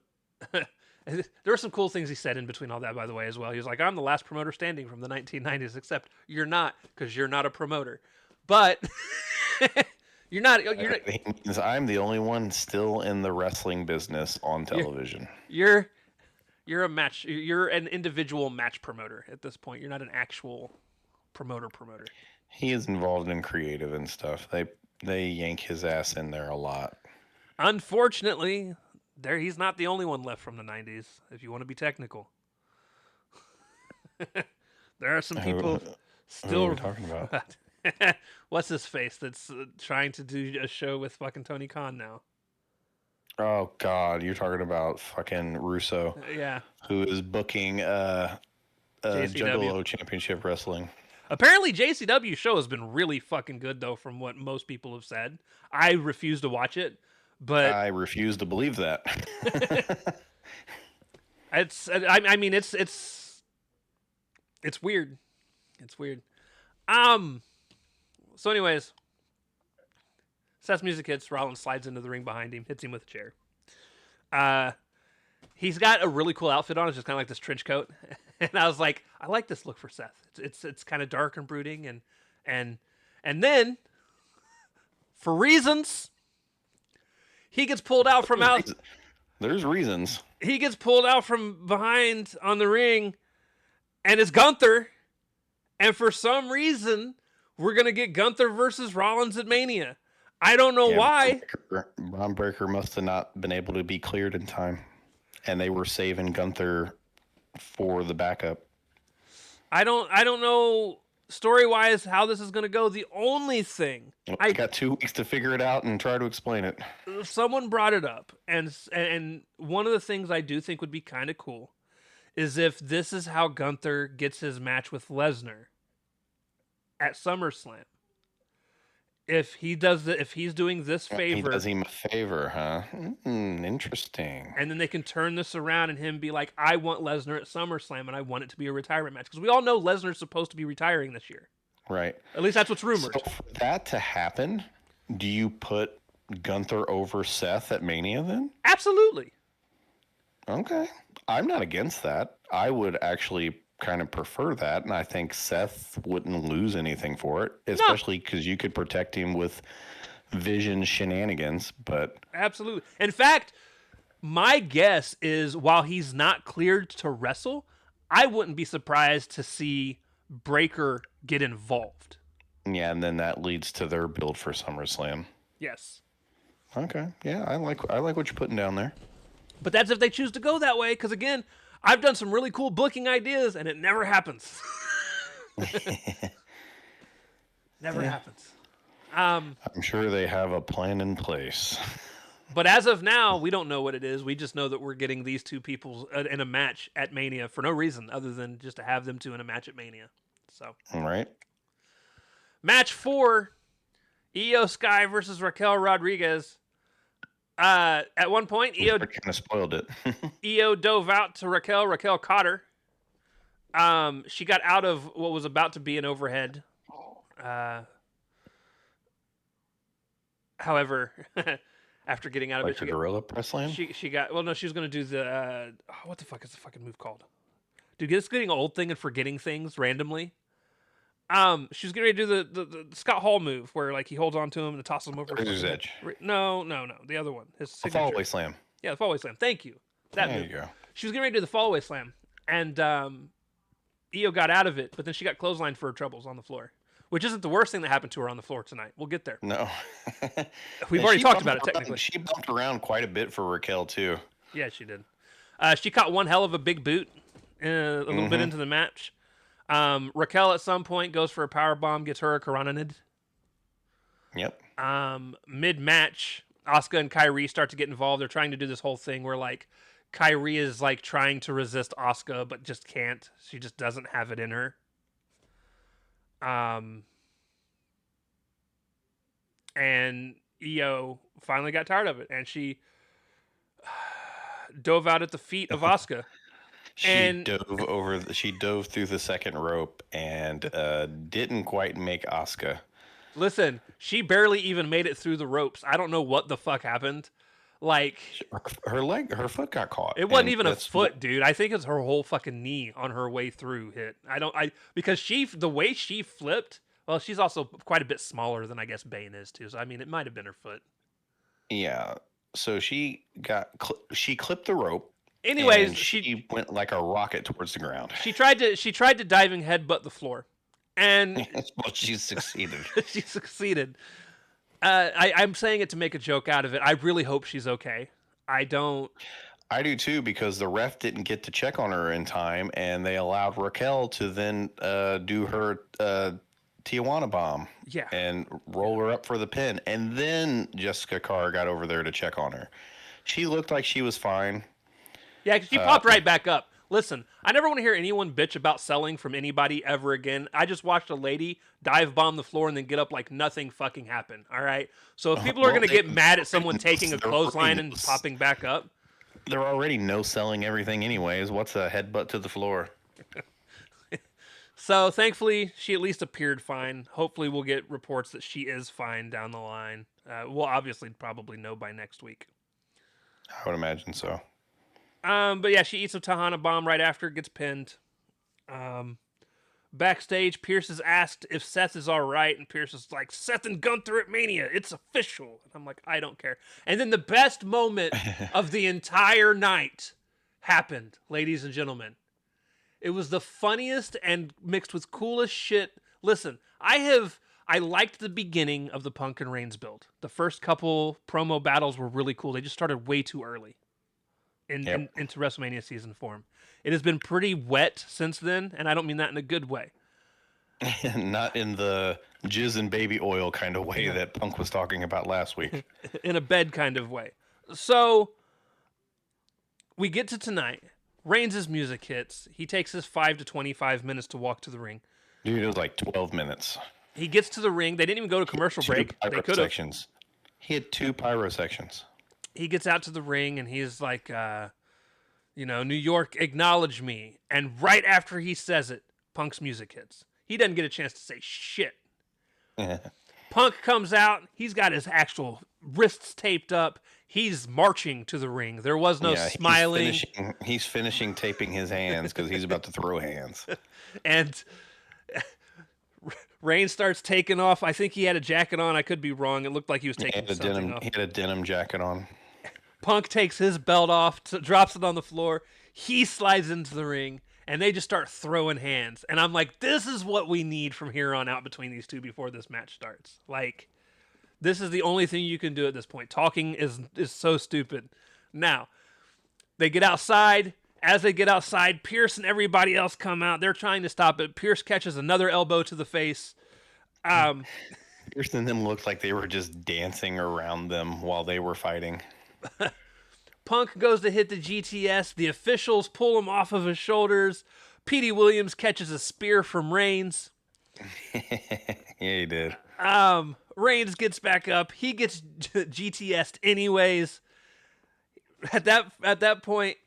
were some cool things he said in between all that, by the way, as well. He was like, I'm the last promoter standing from the 1990s, except you're not, because you're not a promoter. But you're not. I'm the only one still in the wrestling business on television. You're a match. You're an individual match promoter at this point. You're not an actual promoter. He is involved in creative and stuff. They yank his ass in there a lot. Unfortunately, he's not the only one left from the 90s, if you want to be technical. There are some people still. Who are we talking about? What's his face that's trying to do a show with fucking Tony Khan now? Oh God, you're talking about fucking Russo. Yeah. Who is booking Juggalo Championship Wrestling. Apparently JCW's show has been really fucking good though, from what most people have said. I refuse to watch it, but I refuse to believe that. I mean it's weird. It's weird. So anyways, Seth's music hits, Rollins slides into the ring behind him, hits him with a chair. He's got a really cool outfit on. It's just kind of like this trench coat. And I was like, I like this look for Seth. It's kind of dark and brooding. And then For reasons, he gets pulled out from out. There's reasons. He gets pulled out from behind on the ring, and it's Gunther. And for some reason, we're gonna get Gunther versus Rollins at Mania. I don't know why. Braun Breaker must have not been able to be cleared in time, and they were saving Gunther for the backup. I don't know story-wise how this is gonna go. The only thing I got 2 weeks to figure it out and try to explain it. Someone brought it up, and one of the things I do think would be kind of cool is if this is how Gunther gets his match with Lesnar at SummerSlam. If he's doing this favor, he does him a favor, huh? Interesting. And then they can turn this around and him be like, "I want Lesnar at SummerSlam, and I want it to be a retirement match," because we all know Lesnar's supposed to be retiring this year. Right. At least that's what's rumored. So for that to happen, do you put Gunther over Seth at Mania then? Absolutely. Okay. I'm not against that. I would actually kind of prefer that, and I think Seth wouldn't lose anything for it, especially because you could protect him with Vision shenanigans. But absolutely. In fact, my guess is while he's not cleared to wrestle, I wouldn't be surprised to see Breaker get involved. Yeah, and then that leads to their build for SummerSlam. Yes. Okay. Yeah, I like what you're putting down there. But that's if they choose to go that way, because again, I've done some really cool booking ideas, and it never happens. Never happens. I'm sure they have a plan in place. But as of now, we don't know what it is. We just know that we're getting these two people in a match at Mania for no reason other than just to have them two in a match at Mania. So, all right. Match 4, Io Sky versus Raquel Rodriguez. At one point, Io kind of spoiled it. Io dove out to Raquel. Raquel caught her. She got out of what was about to be an overhead. However, after getting out of like it, a gorilla press slam. She got well. No, she was going to do the what the fuck is the fucking move called? Dude, it's getting an old thing and forgetting things randomly. She was getting ready to do the Scott Hall move where like he holds on to him and tosses him over. Razor's Edge. No, the other one. His signature. Fallaway slam. Yeah, the fallaway slam. Thank you. That there move. you go. She was getting ready to do the fallaway slam, and Io got out of it, but then she got clotheslined for her troubles on the floor, which isn't the worst thing that happened to her on the floor tonight. We'll get there. No. We've already talked about it technically. She bumped around quite a bit for Raquel too. Yeah, she did. She caught one hell of a big boot a little bit into the match. Raquel at some point goes for a power bomb, gets her a Karananid. Yep. Mid-match, Asuka and Kairi start to get involved. They're trying to do this whole thing where like Kairi is like trying to resist Asuka but just can't. She just doesn't have it in her. And Io finally got tired of it, and she dove out at the feet of Asuka. She dove through the second rope and didn't quite make Asuka. Listen, she barely even made it through the ropes. I don't know what the fuck happened. Like her foot got caught. It wasn't even a foot, dude. I think it's her whole fucking knee on her way through hit. Because the way she flipped. Well, she's also quite a bit smaller than I guess Bane is too. So I mean, it might have been her foot. Yeah. So she clipped the rope. Anyways, she went like a rocket towards the ground. She tried to diving headbutt the floor, and well, she succeeded. She succeeded. I'm saying it to make a joke out of it. I really hope she's okay. I do too, because the ref didn't get to check on her in time, and they allowed Raquel to then do her Tijuana bomb. Yeah. And roll her up for the pin, and then Jessica Carr got over there to check on her. She looked like she was fine. Yeah, because she popped right back up. Listen, I never want to hear anyone bitch about selling from anybody ever again. I just watched a lady dive bomb the floor and then get up like nothing fucking happened. All right? So if people are going to get mad at someone taking a clothesline and popping back up. They're already no-selling everything anyways. What's a headbutt to the floor? So thankfully, she at least appeared fine. Hopefully we'll get reports that she is fine down the line. We'll obviously probably know by next week. I would imagine so. But yeah, she eats a Tahana bomb right after, gets pinned. Backstage, Pierce is asked if Seth is all right, and Pierce is like, "Seth and Gunther at Mania, it's official." And I'm like, I don't care. And then the best moment of the entire night happened, ladies and gentlemen. It was the funniest and mixed with coolest shit. Listen, I liked the beginning of the Punk and Reigns build. The first couple promo battles were really cool. They just started way too early into WrestleMania season form. It has been pretty wet since then, and I don't mean that in a good way. Not in the jizz and baby oil kind of way that Punk was talking about last week. In a bed kind of way. So we get to tonight. Reigns' music hits. He takes his 5 to 25 minutes to walk to the ring. Dude, it was like 12 minutes. He gets to the ring. They didn't even go to commercial break. They could have. He had 2 pyro sections. He gets out to the ring and he's like, New York, acknowledge me. And right after he says it, Punk's music hits. He doesn't get a chance to say shit. Punk comes out. He's got his actual wrists taped up. He's marching to the ring. There was no smiling. He's finishing taping his hands because he's about to throw hands. And Reigns starts taking off. I think he had a jacket on. I could be wrong. It looked like he was taking something off. He had a denim jacket on. Punk takes his belt off, drops it on the floor. He slides into the ring, and they just start throwing hands. And I'm like, this is what we need from here on out between these two before this match starts. Like, this is the only thing you can do at this point. Talking is so stupid. Now, they get outside. As they get outside, Pierce and everybody else come out. They're trying to stop it. Pierce catches another elbow to the face. Pierce and them looked like they were just dancing around them while they were fighting. Punk goes to hit the GTS. The officials pull him off of his shoulders. Petey Williams catches a spear from Reigns. Yeah, he did. Reigns gets back up. He gets GTS'd anyways. At that point,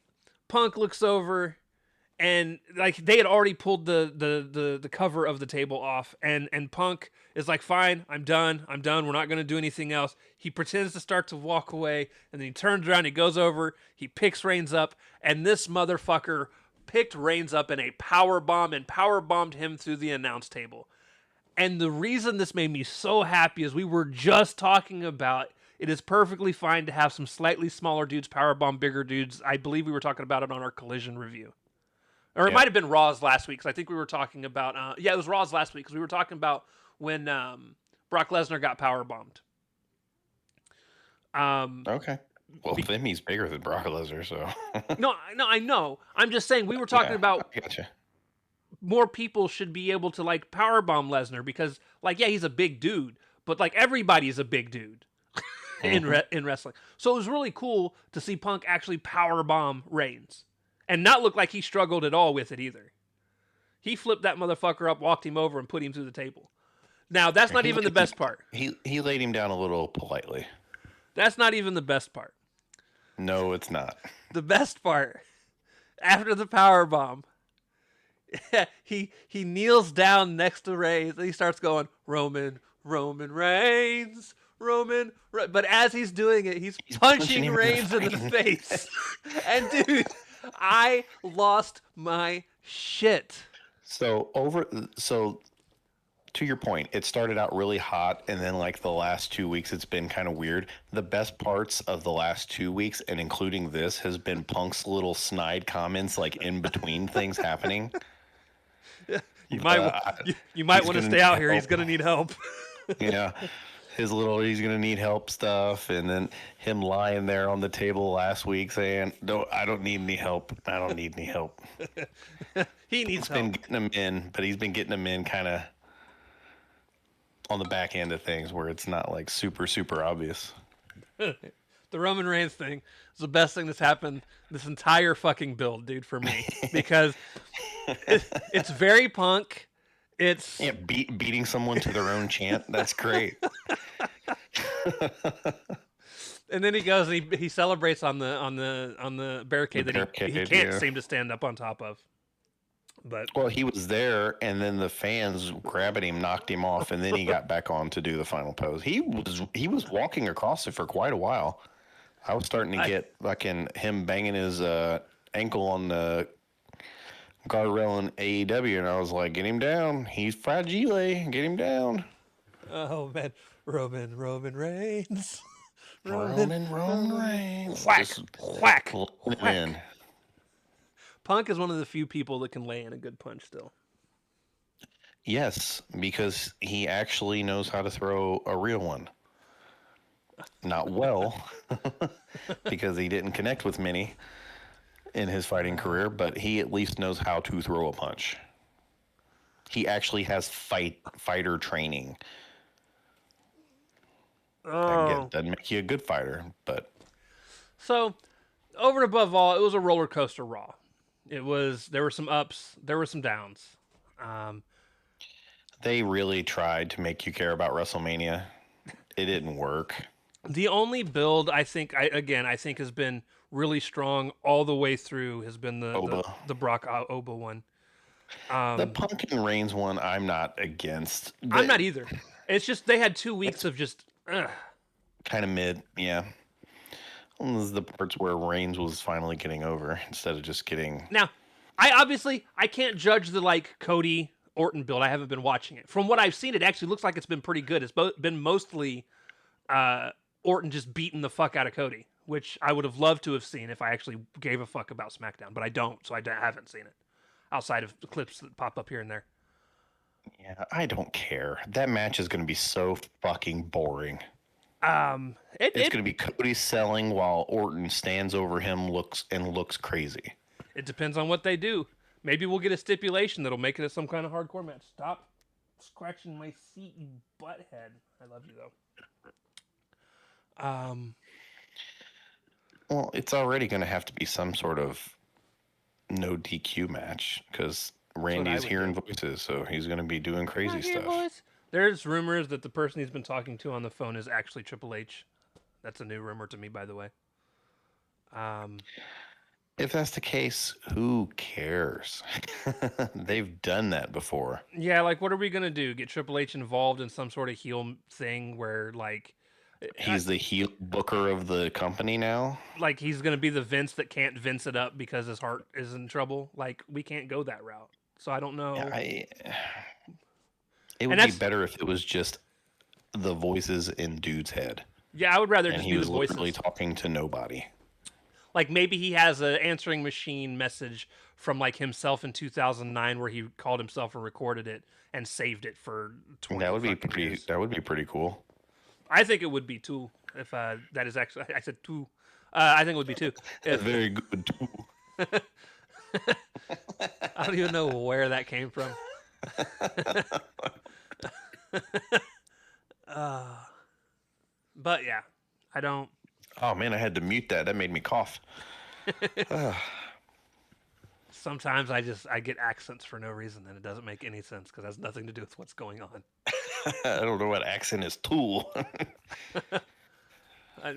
Punk looks over, and like they had already pulled the cover of the table off, and Punk is like, "Fine, I'm done. We're not going to do anything else." He pretends to start to walk away, and then he turns around, he goes over, he picks Reigns up, and this motherfucker picked Reigns up in a power bomb and power bombed him through the announce table. And the reason this made me so happy is we were just talking about it is perfectly fine to have some slightly smaller dudes powerbomb bigger dudes. I believe we were talking about it on our Collision review. Or it might have been Raw's last week, because I think we were talking about... it was Raw's last week, because we were talking about when Brock Lesnar got powerbombed. Okay. Well, for him, he's bigger than Brock Lesnar, so... No, I know. I'm just saying, we were talking about... I gotcha. More people should be able to, like, powerbomb Lesnar, because, like, yeah, he's a big dude, but, like, everybody's a big dude. In wrestling. So it was really cool to see Punk actually powerbomb Reigns and not look like he struggled at all with it either. He flipped that motherfucker up, walked him over, and put him through the table. Now, that's not even the best part. He laid him down a little politely. That's not even the best part. No, it's not. The best part, after the powerbomb, he kneels down next to Reigns and he starts going, Roman Reigns, but as he's doing it, he's punching Reigns in the face. And dude, I lost my shit. So to your point, it started out really hot, and then like the last 2 weeks, it's been kind of weird. The best parts of the last 2 weeks, and including this, has been Punk's little snide comments, like in between things happening. You might want to stay out here. He's gonna need help. Yeah. His little, he's going to need help stuff. And then him lying there on the table last week saying, no, I don't need any help. I don't need any help. He needs help. Been getting him in, but he's been getting him in kind of on the back end of things where it's not like super, super obvious. The Roman Reigns thing is the best thing that's happened this entire fucking build, dude, for me. Because it's very Punk. It's beating someone to their own chant. That's great. And then he goes and he celebrates on the barricade he can't seem to stand up on top of. But well, he was there, and then the fans grabbing him knocked him off, and then he got back on to do the final pose. He was walking across it for quite a while. I was starting to get fucking him banging his ankle on the guardrail in AEW, and I was like, get him down. He's fragile. Get him down. Oh man, Roman Reigns, Roman Roman. Reigns. Whack, Just whack, laying it in. whack. Punk is one of the few people that can lay in a good punch still. Yes, because he actually knows how to throw a real one. Not well, because he didn't connect with many in his fighting career, but he at least knows how to throw a punch. He actually has fighter training. Again, Oh, doesn't make you a good fighter, but so over and above all, it was a roller coaster Raw. It was. There were some ups. There were some downs. Um, they really tried to make you care about WrestleMania. It didn't work. the only build I think has been really strong all the way through has been Oba. the Brock Oba one. The Punk and Reigns one, I'm not against. I'm not either. It's just they had 2 weeks of just. Kind of mid, yeah. This is the parts where Reigns was finally getting over instead of just getting. Now, I can't judge the like Cody Orton build. I haven't been watching it. From what I've seen, it actually looks like it's been pretty good. It's been mostly Orton just beating the fuck out of Cody, which I would have loved to have seen if I actually gave a fuck about SmackDown, but I don't, so haven't seen it outside of the clips that pop up here and there. Yeah, I don't care. That match is going to be so fucking boring. It's going to be Cody selling while Orton stands over him, looks crazy. It depends on what they do. Maybe we'll get a stipulation that'll make it some kind of hardcore match. Stop scratching my seat, you butthead. I love you though. Well, it's already going to have to be some sort of no DQ match because Randy is hearing voices, so he's going to be doing crazy stuff. There's rumors that the person he's been talking to on the phone is actually Triple H. That's a new rumor to me, by the way. If that's the case, who cares? They've done that before. Yeah, like what are we gonna do? Get Triple H involved in some sort of heel thing where like he's the heel booker of the company now? Like he's gonna be the Vince that can't Vince it up because his heart is in trouble. Like we can't go that route. So I don't know. Yeah, it would be better if it was just the voices in dude's head. Yeah, I would rather just he be was the voices. Literally talking to nobody. Like maybe he has an answering machine message from like himself in 2009 where he called himself and recorded it and saved it for 20 That would be pretty. years. That would be pretty cool. I think it would be too. If that is actually, I said too. I think it would be too. If, very good too. I don't even know where that came from. But yeah, I don't. Oh man, I had to mute that. That made me cough. Sometimes I get accents for no reason and it doesn't make any sense because it has nothing to do with what's going on. I don't know what accent is. Tool.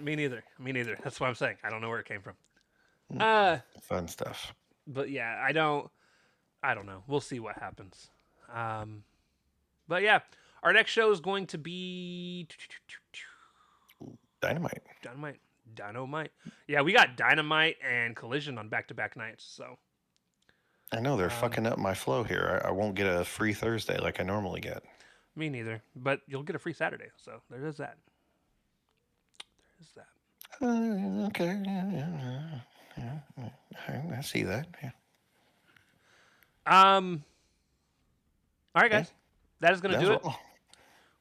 Me neither. That's what I'm saying. I don't know where it came from. Fun stuff. But yeah, I don't know. We'll see what happens. But yeah, our next show is going to be Dynamite. Yeah, we got Dynamite and Collision on back-to-back nights. So I know they're fucking up my flow here. I won't get a free Thursday like I normally get. Me neither. But you'll get a free Saturday. So there is that. Okay. Yeah. I see that. Yeah. All right, guys. That is going to do it. All.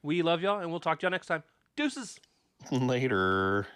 We love y'all, and we'll talk to y'all next time. Deuces. Later.